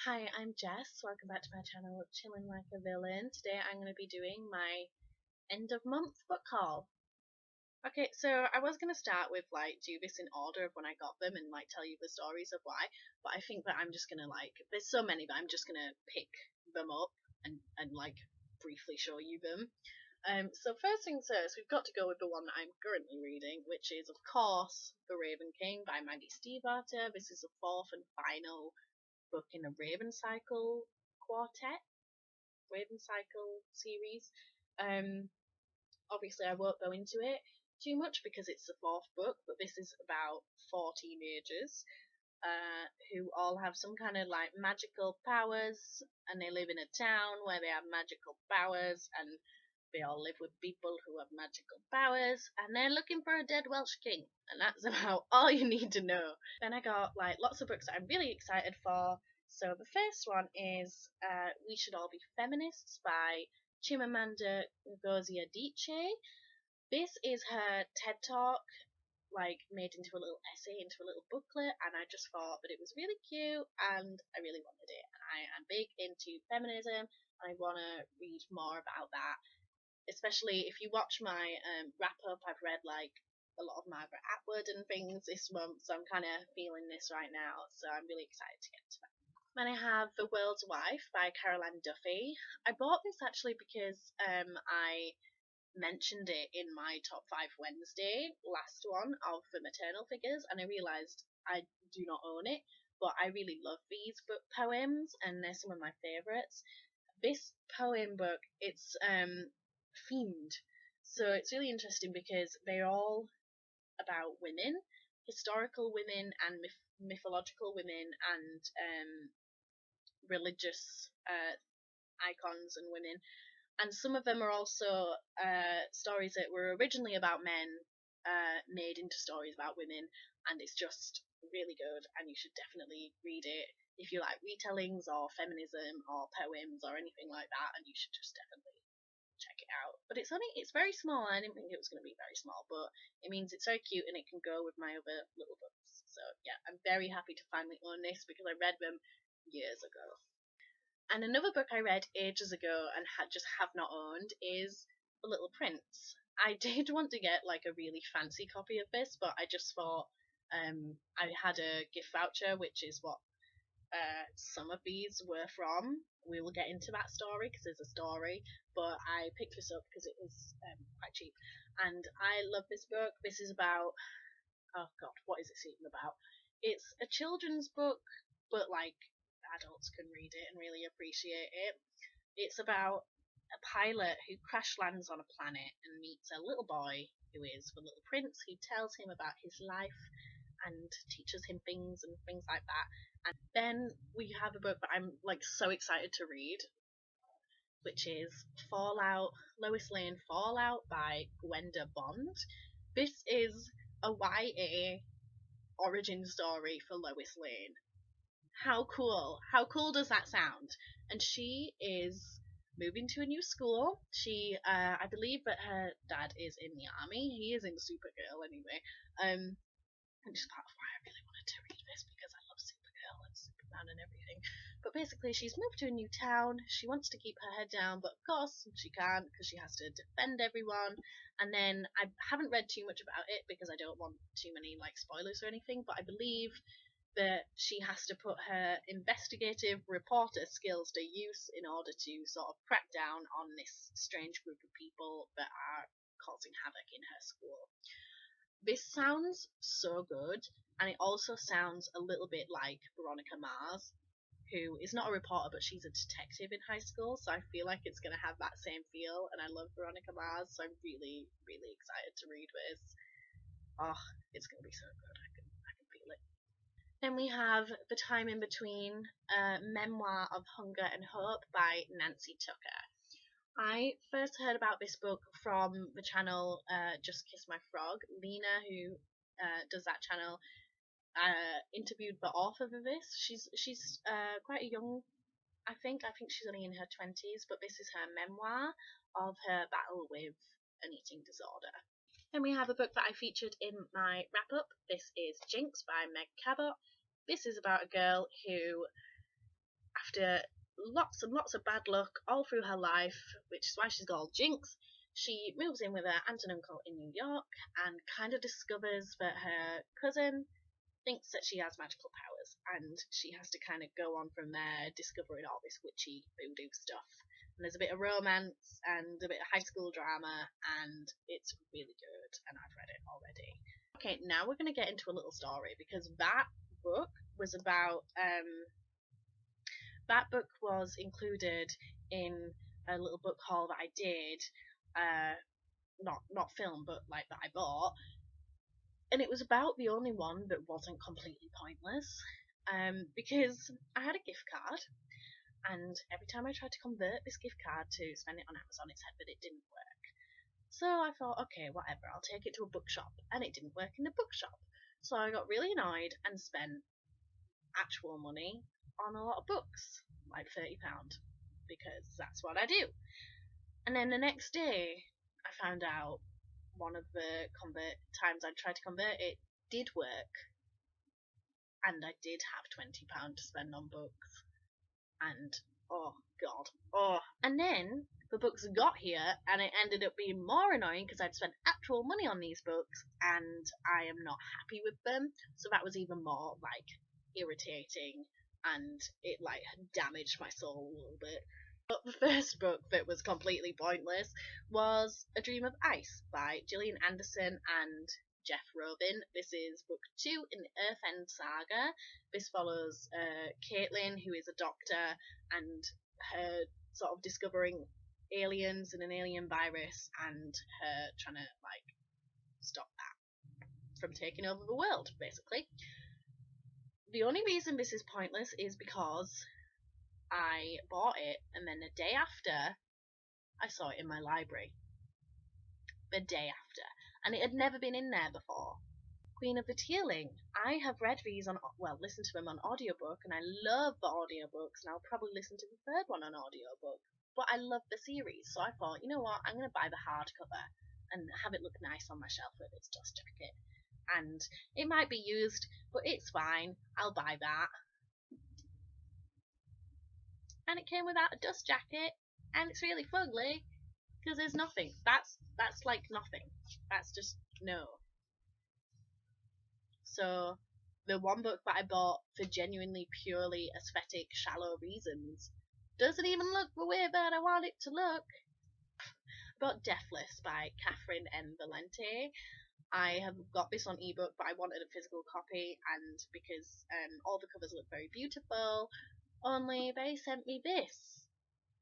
Hi, I'm Jess. Welcome back to my channel, Chilling Like a Villain. Today I'm going to be doing my end of month book haul. Okay, so I was going to start with do this in order of when I got them and tell you the stories of why, but I think that I'm just going to there's so many, but I'm just going to pick them up and briefly show you them. So first things first, we've got to go with the one that I'm currently reading, which is of course The Raven King by Maggie Stiefvater. This is the fourth and final book in a Raven Cycle series. Um, Obviously, I won't go into it too much because it's the fourth book, but this is about four teenagers who all have some kind of magical powers, and they live in a town where they have magical powers, and they all live with people who have magical powers, and they're looking for a dead Welsh king, and that's about all you need to know. Then I got lots of books that I'm really excited for. So the first one is We Should All Be Feminists by Chimamanda Ngozi Adichie. This is her TED Talk, made into a little essay, into a little booklet, and I just thought that it was really cute, and I really wanted it. And I am big into feminism, and I want to read more about that. Especially if you watch my wrap up, I've read a lot of Margaret Atwood and things this month, so I'm kind of feeling this right now. So I'm really excited to get to that. Then I have The World's Wife by Caroline Duffy. I bought this actually because I mentioned it in my top 5 Wednesday, last one of the maternal figures, and I realised I do not own it, but I really love these book poems, and they're some of my favourites. This poem book, it's themed, so it's really interesting because they're all about women, historical women and mythological women, and religious icons and women. And some of them are also stories that were originally about men, made into stories about women, and it's just really good, and you should definitely read it if you like retellings or feminism or poems or anything like that, and you should just definitely check it out. But it's very small. I didn't think it was going to be very small, but it means it's very cute and it can go with my other little books. So yeah, I'm very happy to finally own this because I read them years ago. And another book I read ages ago and just have not owned is The Little Prince. I did want to get a really fancy copy of this, but I just thought I had a gift voucher, which is what some of these were from. We will get into that story because there's a story, but I picked this up because it was quite cheap. And I love this book. This is about, oh god, what is it even about? It's a children's book, but adults can read it and really appreciate it. It's about a pilot who crash lands on a planet and meets a little boy who is the little prince, who tells him about his life and teaches him things and things like that. And then we have a book that I'm so excited to read, which is Fallout, Lois Lane Fallout by Gwenda Bond. This is a YA origin story for Lois Lane. How cool! How cool does that sound? And she is moving to a new school. I believe that her dad is in the army. He is in Supergirl anyway. Which is part of why I really wanted to read this because I love Supergirl and Superman and everything. But basically, she's moved to a new town. She wants to keep her head down, but of course she can't because she has to defend everyone. And then I haven't read too much about it because I don't want too many spoilers or anything. But I believe that she has to put her investigative reporter skills to use in order to sort of crack down on this strange group of people that are causing havoc in her school. This sounds so good, and it also sounds a little bit like Veronica Mars, who is not a reporter, but she's a detective in high school, so I feel like it's going to have that same feel, and I love Veronica Mars, so I'm really, really excited to read this. Oh, it's going to be so good. I can feel it. Then we have The Time in Between, a memoir of hunger and hope by Nancy Tucker. I first heard about this book from the channel Just Kiss My Frog. Lena, who does that channel, interviewed the author of this. She's quite a young, I think she's only in her 20s, but this is her memoir of her battle with an eating disorder. Then we have a book that I featured in my wrap-up. This is Jinx by Meg Cabot. This is about a girl who after lots and lots of bad luck all through her life, which is why she's called Jinx, she moves in with her aunt and uncle in New York and kind of discovers that her cousin thinks that she has magical powers, and she has to kind of go on from there, discovering all this witchy voodoo stuff. And there's a bit of romance and a bit of high school drama, and it's really good, and I've read it already. Okay, now we're going to get into a little story, because that book was about, that book was included in a little book haul that I did, not film, but like that I bought, and it was about the only one that wasn't completely pointless, because I had a gift card, and every time I tried to convert this gift card to spend it on Amazon, it said that it didn't work. So I thought, okay, whatever, I'll take it to a bookshop, and it didn't work in the bookshop. So I got really annoyed and spent actual money on a lot of books, like £30, because that's what I do. And then the next day, I found out one of the times I tried to convert it did work, and I did have £20 to spend on books, and oh god, and then the books got here, and it ended up being more annoying because I'd spent actual money on these books, and I am not happy with them, so that was even more like irritating, and it like damaged my soul a little bit. But the first book that was completely pointless was A Dream of Ice by Gillian Anderson and Jeff Robin. This is book 2 in the Earthend saga. This follows Caitlin, who is a doctor, and her sort of discovering aliens and an alien virus, and her trying to like stop that from taking over the world, basically. The only reason this is pointless is because I bought it, and then the day after, I saw it in my library. The day after. And it had never been in there before. Queen of the Tearling. I have read these listened to them on audiobook, and I love the audiobooks, and I'll probably listen to the third one on audiobook. But I love the series, so I thought, you know what, I'm going to buy the hardcover and have it look nice on my shelf with its dust jacket. And it might be used, but it's fine. I'll buy that. And it came without a dust jacket, and it's really fugly because there's nothing. That's like nothing. That's just no. So the one book that I bought for genuinely purely aesthetic, shallow reasons doesn't even look the way that I want it to look. I bought Deathless by Catherine N. Valente. I have got this on ebook, but I wanted a physical copy, and because all the covers look very beautiful, only they sent me this,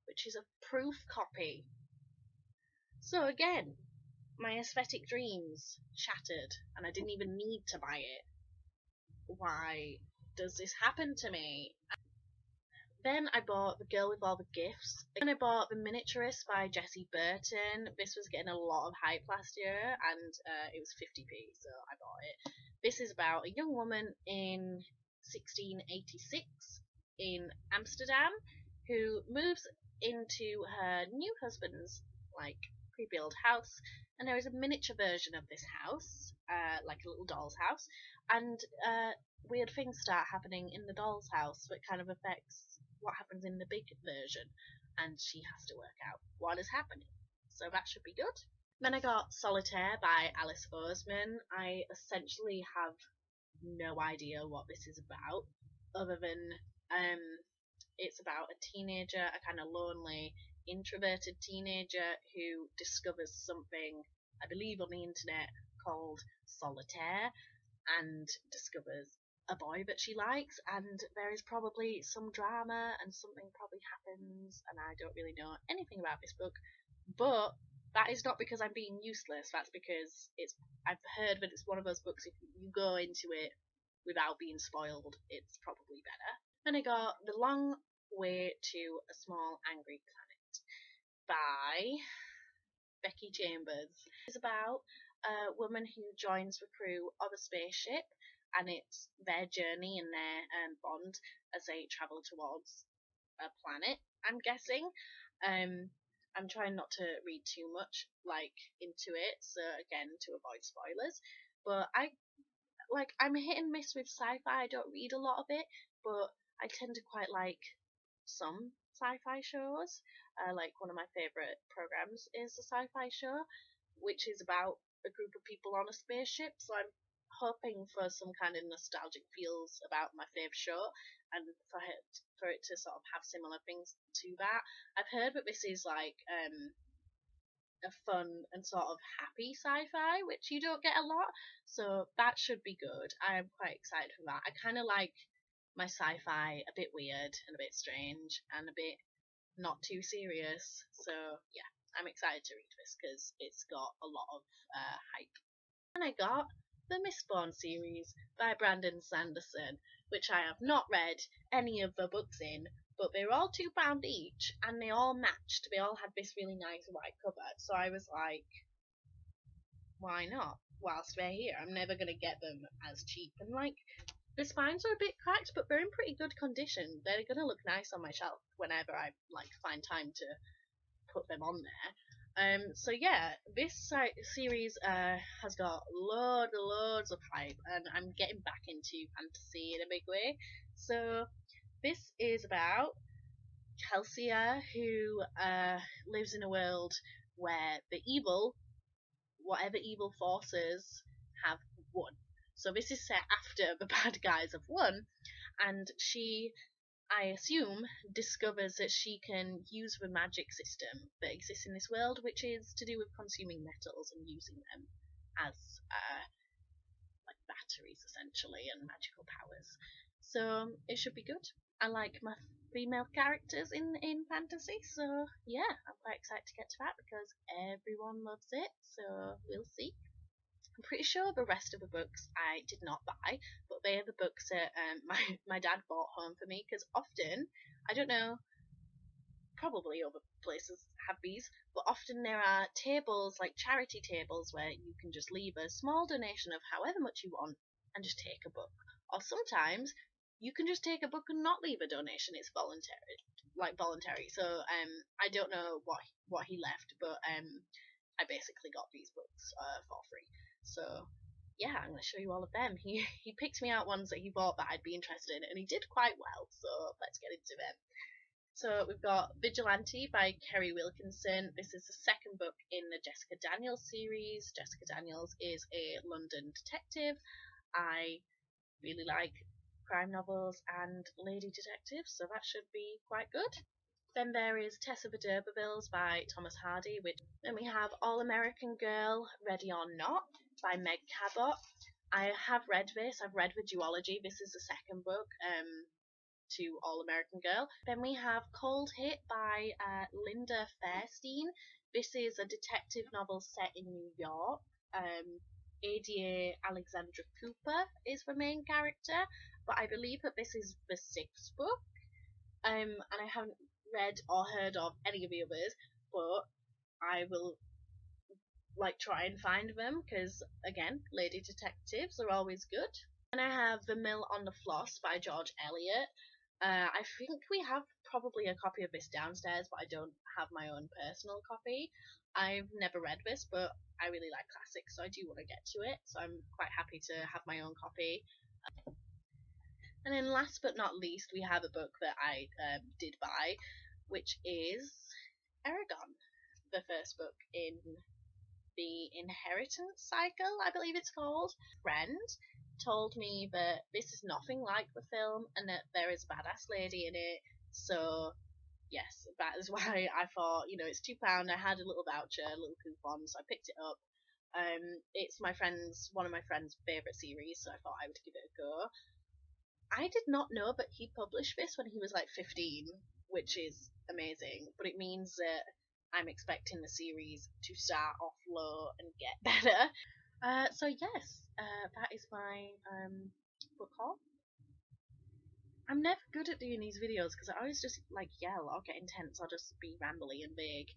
which is a proof copy. So again, my aesthetic dreams shattered, and I didn't even need to buy it. Why does this happen to me? Then I bought The Girl with All the Gifts. Then I bought The Miniaturist by Jessie Burton. This was getting a lot of hype last year, and it was 50p, so I bought it. This is about a young woman in 1686 in Amsterdam who moves into her new husband's like pre-built house, and there is a miniature version of this house, like a little doll's house, and weird things start happening in the doll's house that kind of affects what happens in the big version, and she has to work out what is happening. So that should be good. Then I got Solitaire by Alice Oseman. I essentially have no idea what this is about, other than it's about a teenager, a kind of lonely, introverted teenager who discovers something, I believe on the internet, called Solitaire, and discovers a boy that she likes, and there is probably some drama and something probably happens, and I don't really know anything about this book, but that is not because I'm being useless. That's because I've heard that it's one of those books, if you go into it without being spoiled, it's probably better. Then I got The Long Way to a Small Angry Planet by Becky Chambers. It's about a woman who joins the crew of a spaceship, and it's their journey and their bond as they travel towards a planet, I'm guessing. I'm trying not to read too much into it, so again, to avoid spoilers. But I'm hit and miss with sci-fi. I don't read a lot of it, but I tend to quite like some sci-fi shows. Like one of my favorite programs is a sci-fi show, which is about a group of people on a spaceship. So I'm hoping for some kind of nostalgic feels about my fave show, and for it to sort of have similar things to that. I've heard that this is like a fun and sort of happy sci-fi, which you don't get a lot. So that should be good. I'm quite excited for that. I kind of like my sci-fi a bit weird and a bit strange and a bit not too serious. So yeah, I'm excited to read this because it's got a lot of hype. And I got the Mistborn series by Brandon Sanderson, which I have not read any of the books in, but they were all £2 each and they all matched. They all had this really nice white cover. So I was like, why not? Whilst they're here, I'm never going to get them as cheap. And like, the spines are a bit cracked, but they're in pretty good condition. They're going to look nice on my shelf whenever I like find time to put them on there. So yeah, this series has got loads of hype, and I'm getting back into fantasy in a big way. So this is about Kelsia, who lives in a world where the evil, whatever evil forces, have won. So this is set after the bad guys have won, and she, I assume, discovers that she can use the magic system that exists in this world, which is to do with consuming metals and using them as like batteries essentially and magical powers. So it should be good. I like my female characters in fantasy, so yeah, I'm quite excited to get to that because everyone loves it. So we'll see. I'm pretty sure the rest of the books I did not buy, but they are the books that my dad bought home for me because often, I don't know, probably other places have these, but often there are tables, like charity tables, where you can just leave a small donation of however much you want and just take a book. Or sometimes you can just take a book and not leave a donation. It's voluntary. So I don't know what he left, but I basically got these books for free. So yeah, I'm going to show you all of them. He picked me out ones that he bought that I'd be interested in, and he did quite well. So let's get into them. So we've got Vigilante by Kerry Wilkinson. This is the second book in the Jessica Daniels series. Jessica Daniels is a London detective. I really like crime novels and lady detectives, so that should be quite good. Then there is Tessa the D'Urbervilles by Thomas Hardy. Then we have All American Girl, Ready or Not by Meg Cabot. I have read this. I've read the duology. This is the second book to All American Girl. Then we have Cold Hit by Linda Fairstein. This is a detective novel set in New York. Adia Alexandra Cooper is the main character, but I believe that this is the sixth book. And I haven't read or heard of any of the others, but I will like try and find them because again, lady detectives are always good. And I have The Mill on the Floss by George Eliot. I think we have probably a copy of this downstairs, but I don't have my own personal copy. I've never read this, but I really like classics, so I do want to get to it. So I'm quite happy to have my own copy. And then last but not least, we have a book that I did buy, which is Eragon, the first book in the Inheritance Cycle, I believe it's called. Friend told me that this is nothing like the film and that there is a badass lady in it. So yes, that is why I thought, it's £2. I had a little voucher, a little coupon, so I picked it up. It's one of my friend's favourite series, so I thought I would give it a go. I did not know that he published this when he was like 15, which is amazing, but it means that I'm expecting the series to start off low and get better. So yes, that is my book haul. I'm never good at doing these videos because I always just like yell or get intense or just be rambly and vague.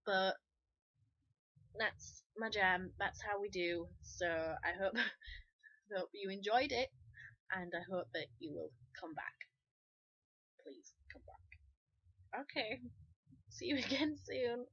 But that's my jam. That's how we do. So I hope you enjoyed it, and I hope that you will come back. Please come back. Okay. See you again soon.